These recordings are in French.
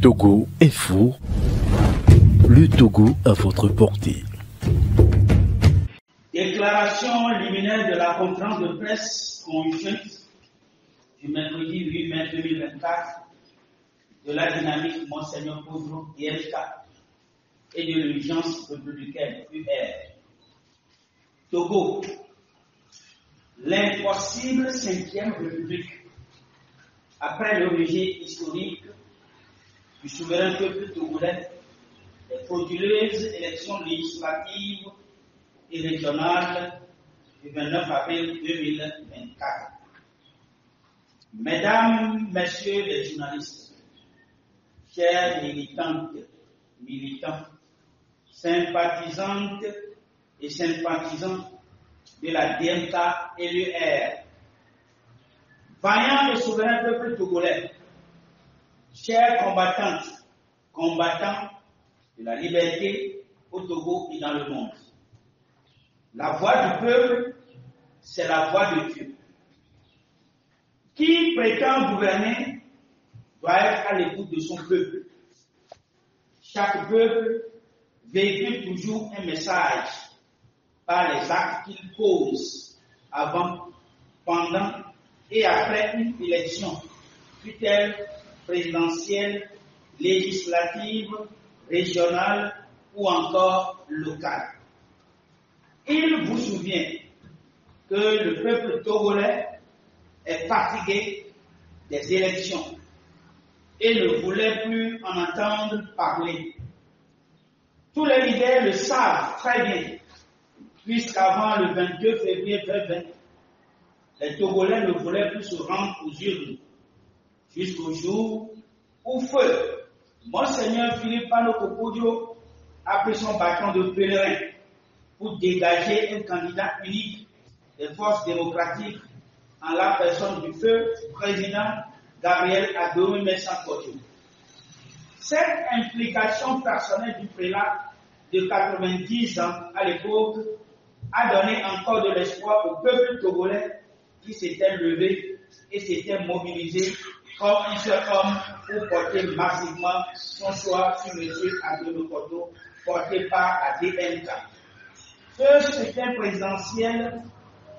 Togo Info, le Togo à votre portée. Déclaration liminaire de la conférence de presse conjointe du mercredi 8 mai 2024 de la dynamique Monseigneur Podro ILK et de l'urgence républicaine UR. Togo, l'impossible 5e République. Après le rejet historique du souverain peuple togolais, les frauduleuses élections législatives et régionales du 29 avril 2024. Mesdames, Messieurs les journalistes, chers militantes, militants, sympathisantes et sympathisants de la DMK et l'UR, vaillants et souverains peuple togolais, chers combattantes, combattants de la liberté au Togo et dans le monde. La voix du peuple, c'est la voix de Dieu. Qui prétend gouverner doit être à l'écoute de son peuple. Chaque peuple véhicule toujours un message par les actes qu'il pose avant, pendant et après une élection, fût-elle présidentielle, législative, régionale ou encore locale. Il vous souvient que le peuple togolais est fatigué des élections et ne voulait plus en entendre parler. Tous les leaders le savent très bien, puisqu'avant le 22 février 2020, les Togolais ne voulaient plus se rendre aux urnes, jusqu'au jour où feu Monseigneur Philippe Pano-Kokodio a pris son bâton de pèlerin pour dégager un candidat unique des forces démocratiques en la personne du feu président Gabriel Adoumi Mensah-Kodio. Cette implication personnelle du prélat de 90 ans à l'époque a donné encore de l'espoir au peuple togolais qui s'était levé et s'était mobilisé comme un seul homme pour porter massivement son choix sur M. Adoumi Kodio, porté par la DMK. Ce scrutin présidentiel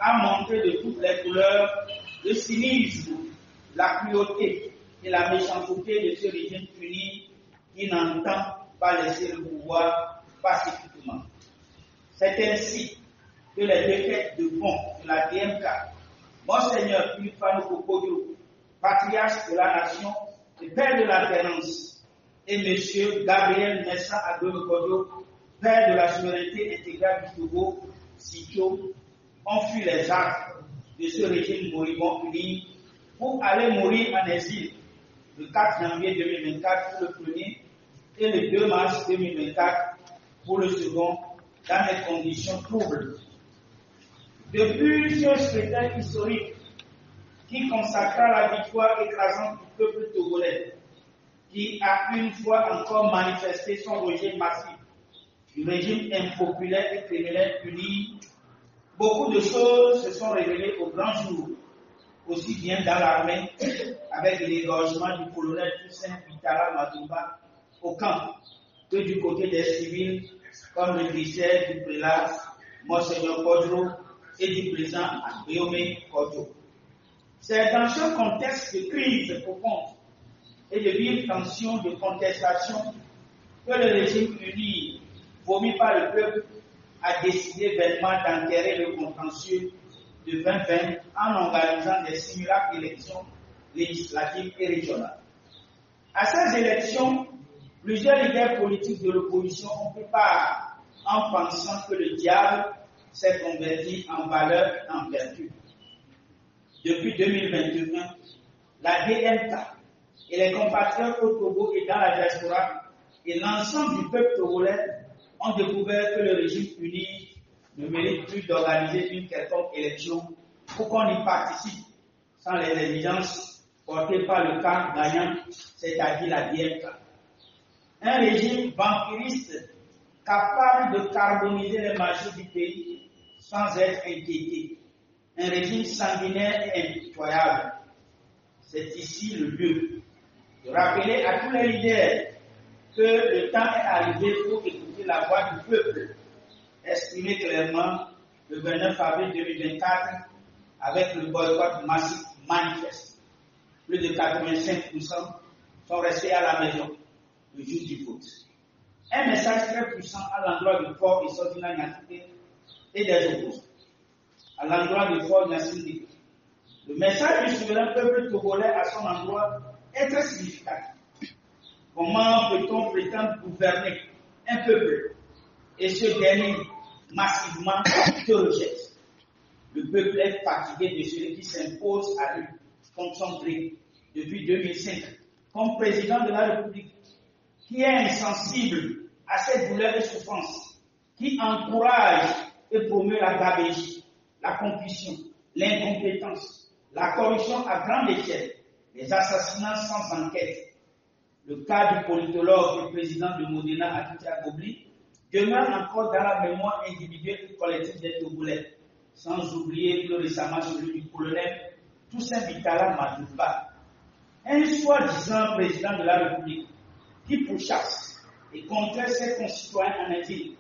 a montré de toutes les couleurs le cynisme, la cruauté et la méchanceté de ce régime uni qui n'entend pas laisser le pouvoir pacifiquement. C'est ainsi que les défaites de fond de la DMK, Monseigneur Philippe Pano-Kokodio, patriarche de la nation et père de l'alternance, et M. Gabriel Mensah-Adoumi Kodio, père de la souveraineté intégrale du Togo, Sitio, ont fui les arcs de ce régime moribond uni pour aller mourir en exil le 4 janvier 2024 pour le premier et le 2 mars 2024 pour le second, dans des conditions troubles. Depuis ce scrutin historique qui consacra la victoire écrasante du peuple togolais, qui a une fois encore manifesté son rejet massif du régime impopulaire et criminel uni, beaucoup de choses se sont révélées au grand jour, aussi bien dans l'armée, avec l'égorgement du colonel Toussaint Bitala Matumba au camp, que du côté des civils, comme le disait du prélat Monseigneur Podro et du président Adoumi Kodio. C'est dans ce contexte de crise profonde et de vive tension de contestation que le régime uni, vomi par le peuple, a décidé vainement d'enterrer le contentieux de 2020 en organisant des simulacres d'élections législatives et régionales. À ces élections, plusieurs leaders politiques de l'opposition ont pris part en pensant que le diable s'est converti en valeur et en vertu. Depuis 2021, la DMK et les compatriotes au Togo et dans la diaspora et l'ensemble du peuple togolais ont découvert que le régime uni ne mérite plus d'organiser une quelconque élection pour qu'on y participe sans les exigences portées par le camp gagnant, c'est-à-dire la DMK. Un régime vampiriste capable de carboniser les marchés du pays sans être inquiété. Un régime sanguinaire et impitoyable. C'est ici le lieu de rappeler à tous les leaders que le temps est arrivé pour écouter la voix du peuple, exprimée clairement le 29 avril 2024 avec le boycott massif manifeste. Plus de 85% sont restés à la maison le jour du vote. Un message très puissant à l'endroit du fort Issoufou Niassine et des opposants. À l'endroit du fort Niassine. Le message du souverain peuple togolais à son endroit est très significatif. Comment peut-on prétendre gouverner un peuple et ce dernier massivement te rejette? Le peuple est fatigué de celui qui s'impose à lui comme son gré depuis 2005 comme président de la République, qui est insensible à ses douleurs et souffrances, qui encourage et promeut la gabegie, la compulsion, l'incompétence, la corruption à grande échelle, les assassinats sans enquête. Le cas du politologue et président de Modena, Akitia Gobli, demeure encore dans la mémoire individuelle et collective des Togolais, sans oublier plus récemment celui du colonel Toussaint Bitala Madouba, un soi-disant président de la République qui pourchasse et contraint ses concitoyens en exil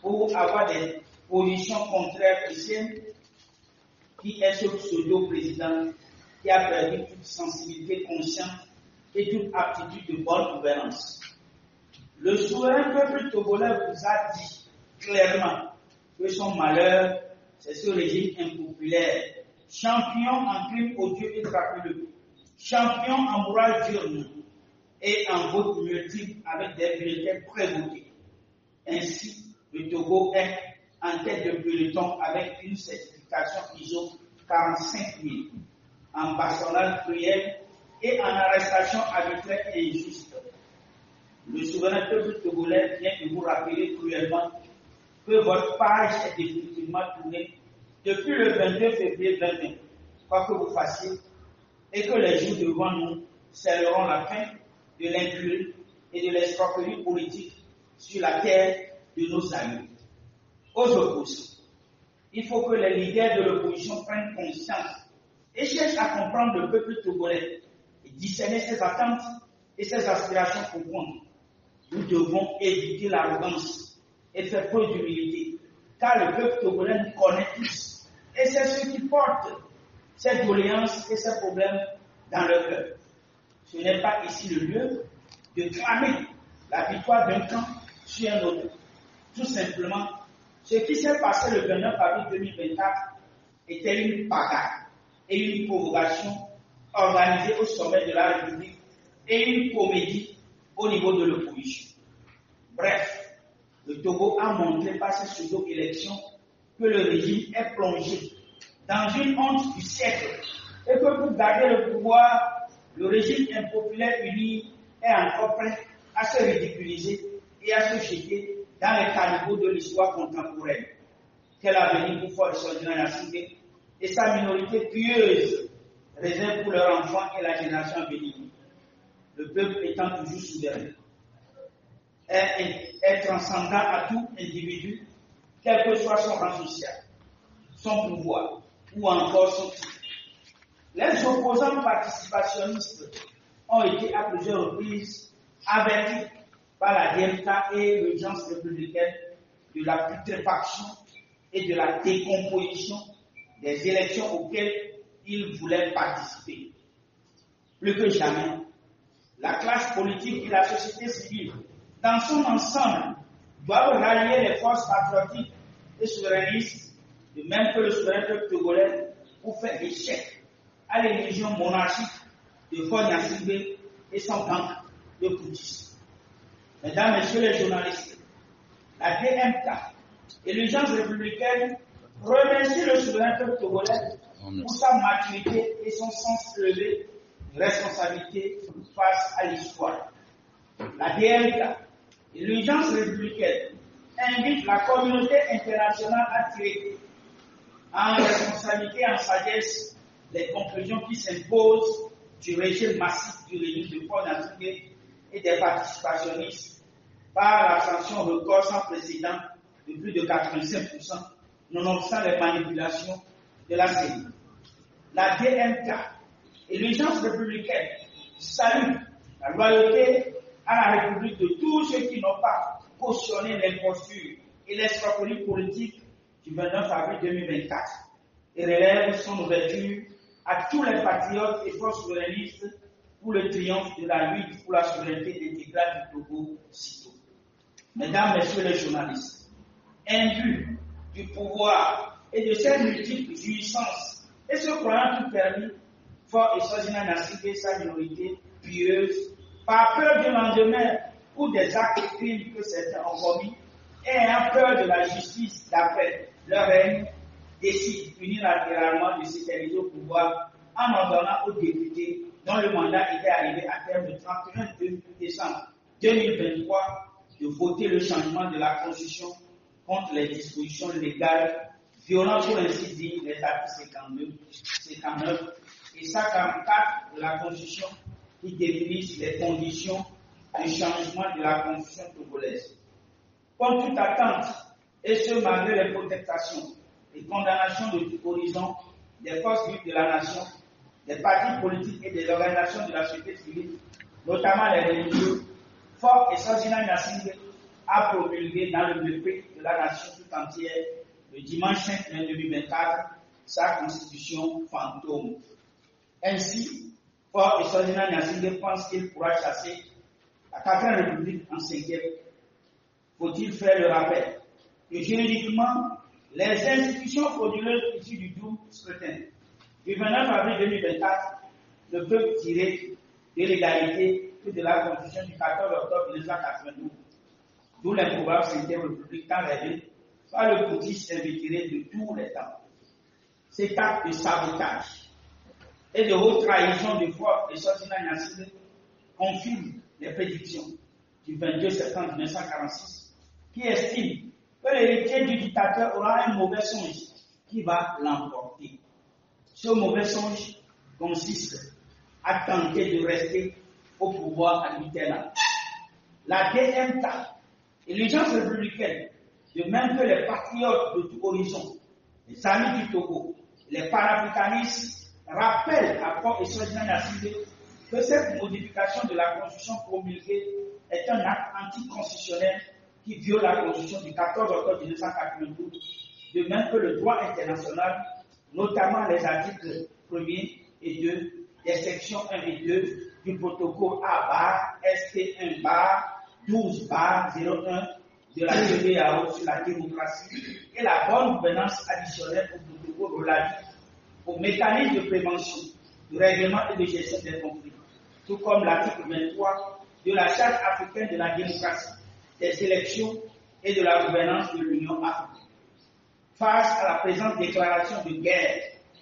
pour avoir des positions contraires aux siennes, qui est ce pseudo-président qui a perdu toute sensibilité consciente et toute aptitude de bonne gouvernance. Le souverain peuple togolais vous a dit clairement que son malheur, c'est ce régime impopulaire, champion en crimes odieux et crapuleux, champion en morale dure et en vote multiple avec des bulletins prévotés. Ainsi, le Togo est en tête de peloton avec une certification ISO 45000, en bastonnage cruel et en arrestation arbitraire et injuste. Le souverain peuple togolais vient de vous rappeler cruellement que votre page est définitivement tournée depuis le 22 février 2020, quoi que vous fassiez, et que les jours devant nous scelleront la fin de l'incurie et de l'escroquerie politique sur la terre de nos amis. Aux opposants, il faut que les leaders de l'opposition prennent conscience et cherchent à comprendre le peuple togolais et discerner ses attentes et ses aspirations profondes. Nous devons éviter l'arrogance et faire preuve d'humilité, car le peuple togolais nous connaît tous et c'est ceux qui portent ses doléances et ses problèmes dans leur cœur. Ce n'est pas ici le lieu de clamer la victoire d'un camp sur un autre. Tout simplement, ce qui s'est passé le 29 avril 2024 était une bagarre et une provocation organisée au sommet de la République et une comédie au niveau de l'opposition. Bref, le Togo a montré par ces pseudo-élections que le régime est plongé dans une honte du siècle et que pour garder le pouvoir, le régime impopulaire uni est encore prêt à se ridiculiser et à se jeter dans les caniveaux de l'histoire contemporaine. Quel avenir pour Fort Issoufou Niassine et sa minorité pieuse réserve pour leurs enfants et la génération à venir. Le peuple étant toujours souverain, est transcendant à tout individu, quel que soit son rang social, son pouvoir ou encore son titre. Les opposants participationnistes ont été à plusieurs reprises avertis par la DMK et l'urgence républicaine de la putréfaction et de la décomposition des élections auxquelles ils voulaient participer. Plus que jamais, la classe politique et la société civile, dans son ensemble, doivent rallier les forces patriotiques et souverainistes, de même que le souverain peuple togolais, pour faire échec à l'illusion monarchique de Faure Gnassingbé et son gang de putschistes. Mesdames, Messieurs les journalistes, la DMK et l'urgence républicaine remercient le souverain peuple togolais pour sa maturité et son sens élevé de responsabilité face à l'histoire. La DMK et l'urgence républicaine invitent la communauté internationale à tirer en responsabilité et en sagesse les conclusions qui s'imposent du régime massif du régime de Faure Gnassingbé et des participationnistes par l'abstention record sans précédent de plus de 85%, nonobstant les manipulations de la CENI. La DMK et l'urgence républicaine saluent La loyauté à la République de tous ceux qui n'ont pas cautionné l'imposture et l'escroquerie politique du 29 avril 2024 et relève son ouverture à tous les patriotes et forces souverainistes pour le triomphe de la lutte pour la souveraineté intégrale du Togo sitôt. Mesdames, Messieurs les journalistes, imbus du pouvoir et de ses multiples jouissances et se croyant tout permis, Faure Eswazina Gnassingbé, sa minorité pieuse, par peur du lendemain ou des actes de crimes que certains ont commis, et ayant peur de la justice d'après leur règne, décide unilatéralement de s'éterniser au pouvoir en ordonnant aux députés dont le mandat était arrivé à terme le 31 décembre 2023 de voter le changement de la Constitution contre les dispositions légales violant pour ainsi dire les articles 59 et 144 de la Constitution qui définissent les conditions de changement de la Constitution togolaise. Contre toute attente, et ce malgré les protestations et condamnations de tout horizon des forces vives de la nation, des partis politiques et des organisations de la société civile, notamment les religieux, Faure Eswazina Gnassingbé a promulgué dans le mépris de la nation tout entière le dimanche 5 mai 2024 sa constitution fantôme. Ainsi, Faure Eswazina Gnassingbé pense qu'il pourra chasser la 4e République en 5e. Faut-il faire le rappel que juridiquement, les institutions frauduleuses issues du doux scrutin du 29 avril 2024 ne peuvent tirer de l'égalité que de la Constitution du 14 octobre 1992, d'où l'improbable 5e République tant rêvée par le putschiste invétéré de tous les temps. Cet acte de sabotage et de haute trahison de Faure Eswazina Gnassingbé confirme les prédictions du 22 septembre 1946 qui estime que l'héritier du dictateur aura un mauvais songe qui va l'emporter. Ce mauvais songe consiste à tenter de rester au pouvoir à l'éternel. La DMK et l'urgence républicaine, de même que les patriotes de tout horizon, les amis du Togo, les panafricanistes, rappellent à Faure Eswazina Gnassingbé que cette modification de la Constitution promulguée est un acte anticonstitutionnel qui viole la Constitution du 14 octobre 1992, de même que le droit international, notamment les articles 1er et 2 des sections 1 et 2 du protocole A ST1 12 01 de la CEDEAO sur la démocratie et la bonne gouvernance additionnelle au protocole relatif aux mécanismes de prévention, de règlement et de gestion des conflits, tout comme l'article 23 de la Charte africaine de la démocratie, des élections et de la gouvernance de l'Union africaine. Face à la présente déclaration de guerre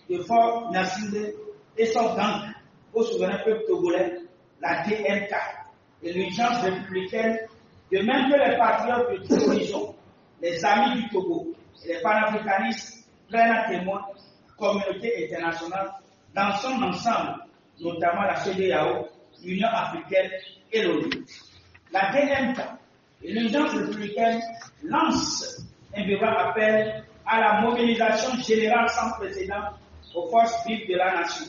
de Faure Gnassingbé et son gang au souverain peuple togolais, la DMK et l'urgence républicaine, de même que les patriotes de toute horizon, les amis du Togo et les panafricanistes prennent à témoin la communauté internationale dans son ensemble, notamment la CEDEAO, l'Union africaine et l'ONU. La DMK et l'urgence républicaine lancent un vibrant appel à la mobilisation générale sans précédent aux forces vives de la nation,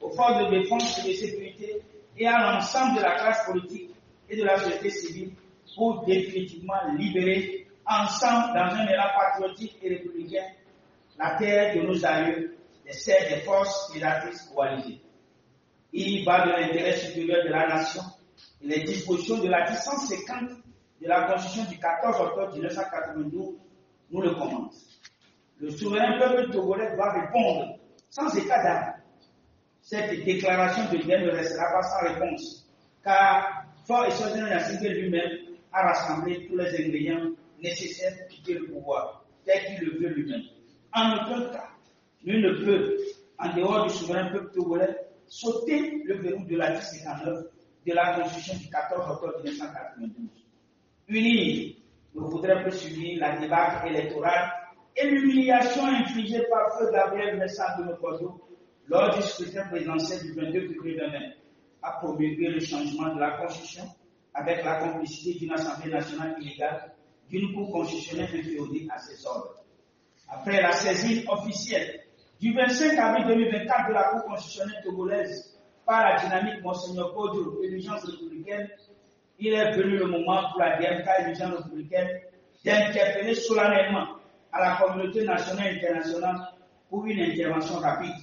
aux forces de défense et de sécurité et à l'ensemble de la classe politique et de la société civile pour définitivement libérer ensemble dans un élan patriotique et républicain la terre de nos aïeux, celle des forces fédératrices coalisées. Il va de l'intérêt supérieur de la nation et les dispositions de l'article 150 de la Constitution du 14 octobre 1992 nous le commandent. Le souverain peuple togolais doit répondre sans état d'âme. Cette déclaration de guerre ne restera pas sans réponse, car Faure Eswazina Gnassingbé lui-même a rassemblé tous les ingrédients nécessaires pour quitter le pouvoir, tel qu'il le veut lui-même. En aucun cas, nul ne peut, en dehors du souverain peuple togolais, sauter le verrou de l'article 59 de la Constitution du 14 octobre 1992. Unir ne voudrait plus subir la débâcle électorale et l'humiliation infligée par feu Gabriel Messam de Mokoto lors du scrutin présidentiel du 22 février 2020 a promulgué le changement de la Constitution avec la complicité d'une Assemblée nationale illégale, d'une Cour constitutionnelle inféodée à ses ordres. Après la saisine officielle du 25 avril 2024 de la Cour constitutionnelle togolaise par la dynamique Monseigneur Kodjo et l'urgence républicaine, il est venu le moment pour la DMK et l'urgence républicaine d'interpeller solennellement à la communauté nationale et internationale pour une intervention rapide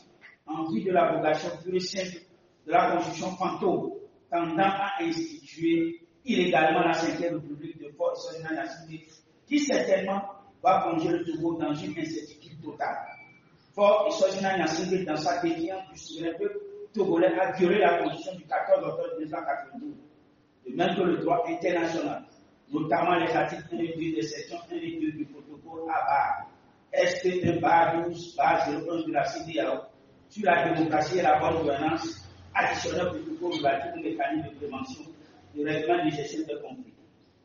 en vue de l'abrogation pure et simple de la constitution fantôme tendant à instituer illégalement la 5e République de Fort Issoudun Gnassingbé, qui certainement va plonger le Togo dans une incertitude totale. Fort Issoudun Gnassingbé, dans sa défiance du souverain peuple togolais, a violé la constitution du 14 octobre 1992, de même que le droit international, notamment les articles 1 et 2 des sections 1 et 2 du protocole ABA, SP1 12 01 de la CEDEAO sur la démocratie et la bonne gouvernance, additionnel au protocole relatif au mécanisme de prévention du règlement de gestion des conflits,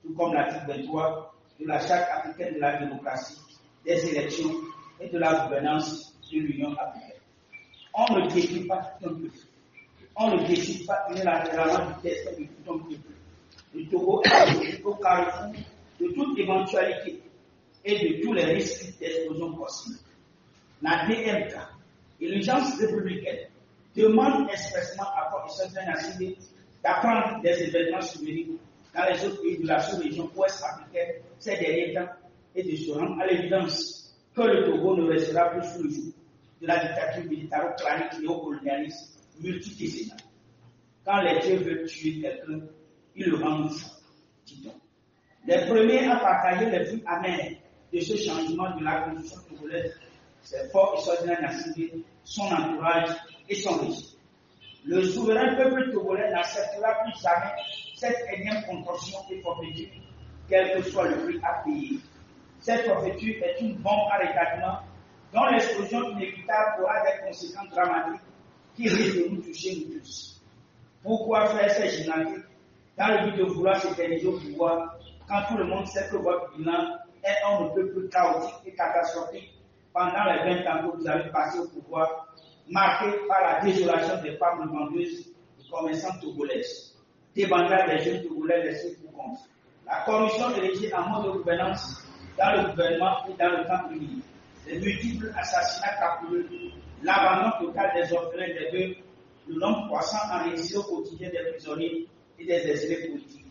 tout comme l'article 23 de la Charte africaine de la démocratie, des élections et de la gouvernance de l'Union africaine. On ne décrit pas tout un peuple. On ne décide pas unilatéralement du destin de tout un peuple. Le Togo est au carrefour de toute éventualité et de tous les risques d'explosion possibles. La DMK et l'urgence républicaine demandent expressément à Fort Issoudun Gnassingbé d'apprendre des événements survenus dans les autres pays de la sous-région ouest africaine ces derniers temps et de se rendre à l'évidence que le Togo ne restera plus sous le joug de la dictature militaro-clanique néocolonialiste multidécennale. Quand les dieux veulent tuer quelqu'un, ils le rendent fou, dit-on. Les premiers à partager les vues amères de ce changement de la constitution togolaise, c'est Fort Issoudun Gnassingbé, son entourage et son régime. Le souverain peuple togolais n'acceptera plus jamais cette énième contorsion et forfaiture, quel que soit le prix à payer. Cette forfaiture est une bombe à retardement dont l'explosion inévitable aura des conséquences dramatiques qui risquent de nous toucher nous tous. Pourquoi faire ces gymnastiques dans le but de vouloir s'éterniser au pouvoir quand tout le monde sait que votre bilan est on ne peut plus chaotique et catastrophique pendant les 20 ans que vous avez passé au pouvoir, marqué par la désolation des femmes vendeuses et commerçantes togolaises, débandage des jeunes togolais laissés pour compte, la corruption érigée en mode de gouvernance dans le gouvernement et dans le camp uni, les multiples assassinats capturés, l'abandon total des orphelins des veuves, le nombre croissant enregistré au quotidien des prisonniers et des exilés politiques,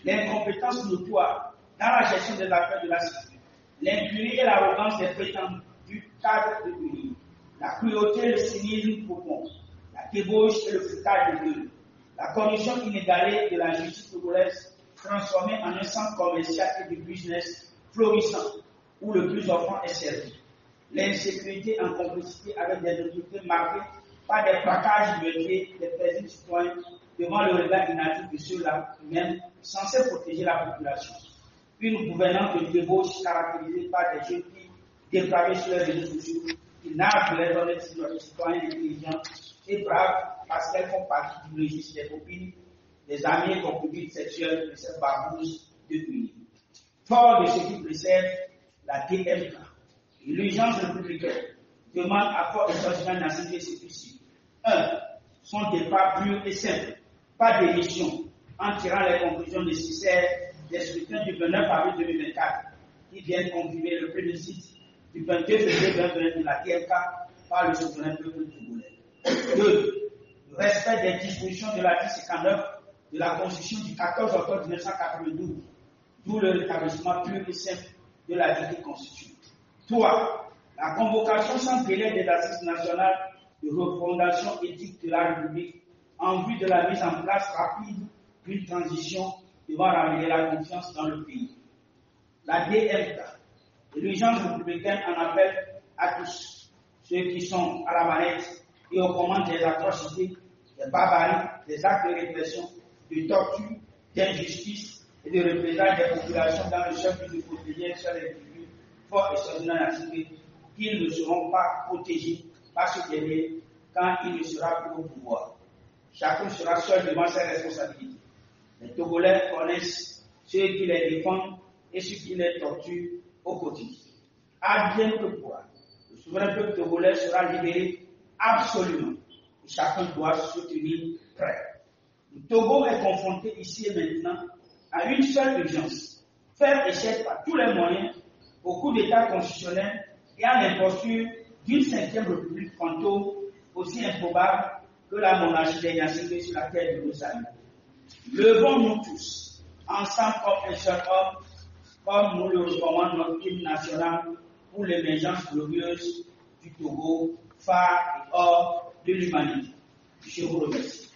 l'incompétence notoire dans la gestion des affaires de la cité, l'impunité et l'arrogance des prétendus cadres de l'Union, la cruauté et le cynisme profond, la débauche et le foutage de gueule, la corruption inégalée de la justice togolaise transformée en un centre commercial et de business florissant où le plus offrant est servi, l'insécurité en complicité avec des autorités marquées par des plaquages meurtriers des paisibles citoyens devant le regard inactif de ceux-là même censés protéger la population. Une gouvernance de débauche caractérisée par des jeunes filles dépravées sur les réseaux sociaux qui narguent les honnêtes citoyens intelligents et braves parce qu'elles font partie du registre des copines, des amis et concubines sexuelles de cette barbouze de l'Union. Fort de ce qui précède, la DMK et l'urgence républicaine demandent à Fort Issoudun Gnassingbé ceci. 1. Son départ pur et simple, pas d'émission, en tirant les conclusions nécessaires des scrutins du 29 avril 2024 qui viennent confirmer le plébiscite du 22 février 2020 de la DMK par le souverain peuple togolais. 2. Le respect des dispositions de l'article 59 de la Constitution du 14 octobre 1992, d'où le rétablissement pur et simple de la dite Constitution. 3. La convocation sans délai des assises nationales de refondation éthique de la République en vue de la mise en place rapide d'une transition devant ramener la confiance dans le pays. La DMK et l'urgence républicaine en appellent à tous ceux qui sont à la manette et aux commandes des atrocités, des barbaries, des actes de répression, de torture, d'injustice et de représailles des populations dans le seul but de protéger sur les individus Fort Issoudun Gnassingbé, qu'ils ne seront pas protégés par ce dernier quand il ne sera plus au pouvoir. Chacun sera seul devant ses responsabilités. Les Togolais connaissent ceux qui les défendent et ceux qui les torturent au quotidien. Advienne que pourra, le souverain peuple togolais sera libéré absolument et chacun doit se tenir prêt. Le Togo est confronté ici et maintenant à une seule urgence, faire échec par tous les moyens au coup d'État constitutionnel et à l'imposture d'une 5e République fantôme aussi improbable que la monarchie règne assurée sur la terre de nos amis. Levons-nous tous, ensemble comme un seul homme, comme nous le recommande notre hymne national pour l'émergence glorieuse du Togo, phare et or de l'humanité. Je vous remercie.